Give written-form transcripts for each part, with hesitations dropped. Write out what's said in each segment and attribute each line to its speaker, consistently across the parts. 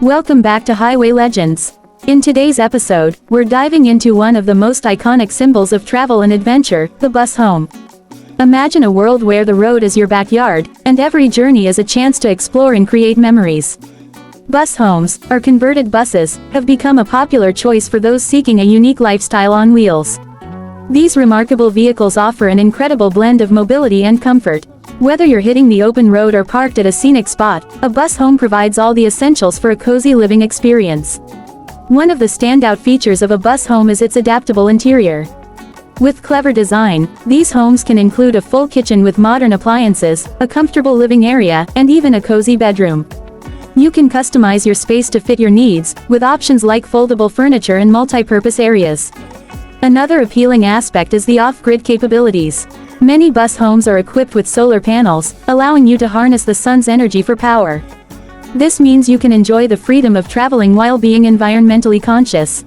Speaker 1: Welcome back to Highway Legends. In today's episode, we're diving into one of the most iconic symbols of travel and adventure, the bus home. Imagine a world where the road is your backyard, and every journey is a chance to explore and create memories. Bus homes, or converted buses, have become a popular choice for those seeking a unique lifestyle on wheels. These remarkable vehicles offer an incredible blend of mobility and comfort. Whether you're hitting the open road or parked at a scenic spot, a bus home provides all the essentials for a cozy living experience. One of the standout features of a bus home is its adaptable interior. With clever design, these homes can include a full kitchen with modern appliances, a comfortable living area, and even a cozy bedroom. You can customize your space to fit your needs, with options like foldable furniture and multi-purpose areas. Another appealing aspect is the off-grid capabilities. Many bus homes are equipped with solar panels, allowing you to harness the sun's energy for power. This means you can enjoy the freedom of traveling while being environmentally conscious.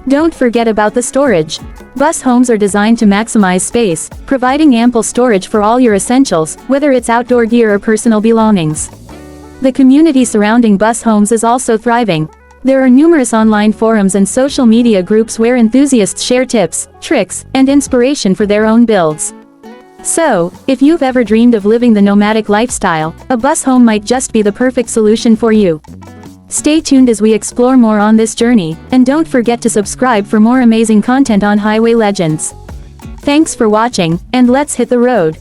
Speaker 1: Don't forget about the storage. Bus homes are designed to maximize space, providing ample storage for all your essentials, whether it's outdoor gear or personal belongings. The community surrounding bus homes is also thriving. There are numerous online forums and social media groups where enthusiasts share tips, tricks, and inspiration for their own builds. So, if you've ever dreamed of living the nomadic lifestyle, a bus home might just be the perfect solution for you. Stay tuned as we explore more on this journey, and don't forget to subscribe for more amazing content on Highway Legends. Thanks for watching, and let's hit the road.